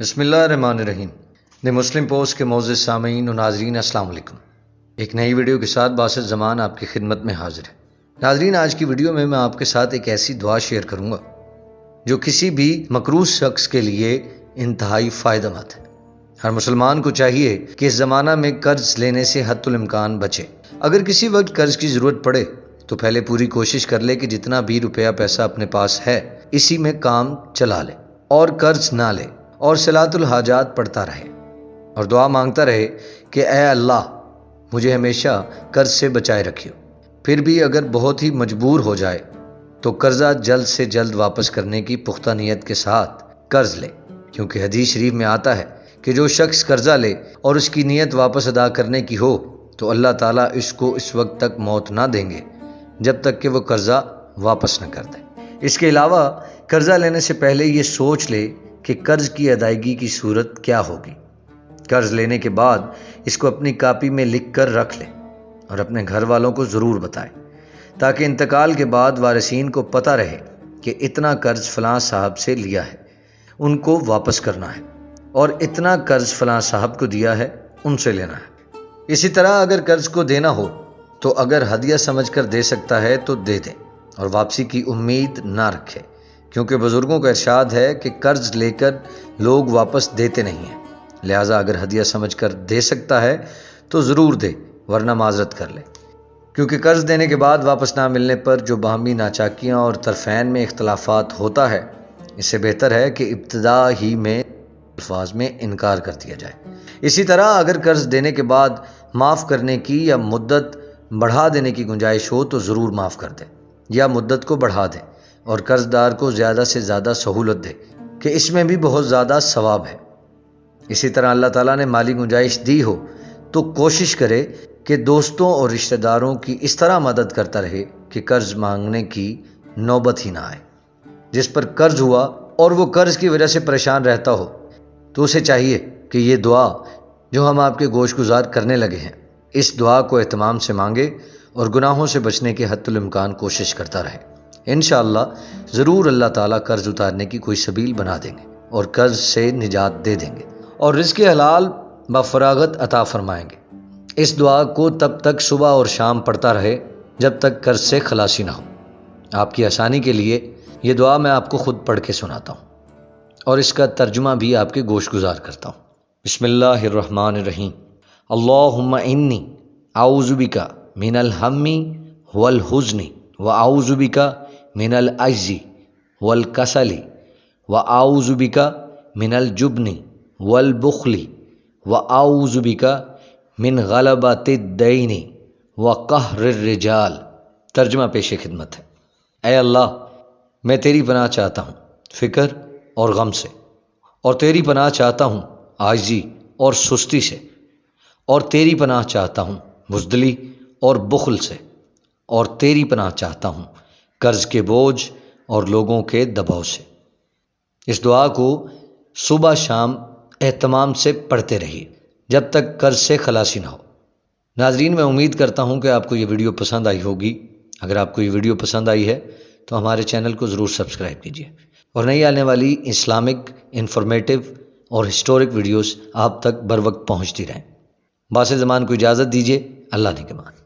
بسم اللہ الرحمن الرحیم۔ دی مسلم پوسٹ کے معزز سامعین و ناظرین، السلام علیکم۔ ایک نئی ویڈیو کے ساتھ باسط زمان آپ کی خدمت میں حاضر ہے۔ ناظرین، آج کی ویڈیو میں آپ کے ساتھ ایک ایسی دعا شیئر کروں گا جو کسی بھی مقروض شخص کے لیے انتہائی فائدہ مند ہے۔ ہر مسلمان کو چاہیے کہ اس زمانہ میں قرض لینے سے حتی الامکان بچے۔ اگر کسی وقت قرض کی ضرورت پڑے تو پہلے پوری کوشش کر لے کہ جتنا بھی روپیہ پیسہ اپنے پاس ہے اسی میں کام چلا لے اور قرض نہ لے اور صلاۃ الحاجات پڑھتا رہے اور دعا مانگتا رہے کہ اے اللہ مجھے ہمیشہ قرض سے بچائے رکھیو۔ پھر بھی اگر بہت ہی مجبور ہو جائے تو قرضہ جلد سے جلد واپس کرنے کی پختہ نیت کے ساتھ قرض لے، کیونکہ حدیث شریف میں آتا ہے کہ جو شخص قرضہ لے اور اس کی نیت واپس ادا کرنے کی ہو تو اللہ تعالیٰ اس کو اس وقت تک موت نہ دیں گے جب تک کہ وہ قرضہ واپس نہ کر دے۔ اس کے علاوہ قرضہ لینے سے پہلے یہ سوچ لے کہ قرض کی ادائیگی کی صورت کیا ہوگی۔ قرض لینے کے بعد اس کو اپنی کاپی میں لکھ کر رکھ لے اور اپنے گھر والوں کو ضرور بتائے تاکہ انتقال کے بعد وارثین کو پتہ رہے کہ اتنا قرض فلاں صاحب سے لیا ہے، ان کو واپس کرنا ہے، اور اتنا قرض فلاں صاحب کو دیا ہے، ان سے لینا ہے۔ اسی طرح اگر قرض کو دینا ہو تو اگر ہدیہ سمجھ کر دے سکتا ہے تو دے دے اور واپسی کی امید نہ رکھے، کیونکہ بزرگوں کا ارشاد ہے کہ قرض لے کر لوگ واپس دیتے نہیں ہیں، لہٰذا اگر ہدیہ سمجھ کر دے سکتا ہے تو ضرور دے، ورنہ معذرت کر لے، کیونکہ قرض دینے کے بعد واپس نہ ملنے پر جو باہمی ناچاکیاں اور طرفین میں اختلافات ہوتا ہے، اس سے بہتر ہے کہ ابتدا ہی میں الفاظ میں انکار کر دیا جائے۔ اسی طرح اگر قرض دینے کے بعد معاف کرنے کی یا مدت بڑھا دینے کی گنجائش ہو تو ضرور معاف کر دے یا مدت کو بڑھا دے اور قرض دار کو زیادہ سے زیادہ سہولت دے کہ اس میں بھی بہت زیادہ ثواب ہے۔ اسی طرح اللہ تعالیٰ نے مالی گنجائش دی ہو تو کوشش کرے کہ دوستوں اور رشتہ داروں کی اس طرح مدد کرتا رہے کہ قرض مانگنے کی نوبت ہی نہ آئے۔ جس پر قرض ہوا اور وہ قرض کی وجہ سے پریشان رہتا ہو تو اسے چاہیے کہ یہ دعا جو ہم آپ کے گوش گزار کرنے لگے ہیں، اس دعا کو اہتمام سے مانگے اور گناہوں سے بچنے کے حتی الامکان کوشش کرتا رہے۔ انشاءاللہ ضرور اللہ تعالیٰ قرض اتارنے کی کوئی سبیل بنا دیں گے اور قرض سے نجات دے دیں گے اور رزق حلال بفراغت عطا فرمائیں گے۔ اس دعا کو تب تک صبح اور شام پڑھتا رہے جب تک قرض سے خلاصی نہ ہو۔ آپ کی آسانی کے لیے یہ دعا میں آپ کو خود پڑھ کے سناتا ہوں اور اس کا ترجمہ بھی آپ کے گوش گزار کرتا ہوں۔ بسم اللہ الرحمن الرحیم۔ اللہم انی اعوذ بک من الہم والحزن واعوذ بک من العجز والکسل واعوذ بک من الجبن والبخل واعوذ بک من غلبۃ الدین وقہر الرجال۔ ترجمہ پیش خدمت ہے۔ اے اللہ، میں تیری پناہ چاہتا ہوں فکر اور غم سے، اور تیری پناہ چاہتا ہوں عاجزی اور سستی سے، اور تیری پناہ چاہتا ہوں بزدلی اور بخل سے، اور تیری پناہ چاہتا ہوں قرض کے بوجھ اور لوگوں کے دباؤ سے۔ اس دعا کو صبح شام اہتمام سے پڑھتے رہیے جب تک قرض سے خلاصی نہ ہو۔ ناظرین، میں امید کرتا ہوں کہ آپ کو یہ ویڈیو پسند آئی ہوگی۔ اگر آپ کو یہ ویڈیو پسند آئی ہے تو ہمارے چینل کو ضرور سبسکرائب کیجیے اور نئی آنے والی اسلامک، انفارمیٹیو اور ہسٹورک ویڈیوز آپ تک بر وقت پہنچتی رہیں۔ باسط زمان کو اجازت دیجیے۔ اللہ نگہبان۔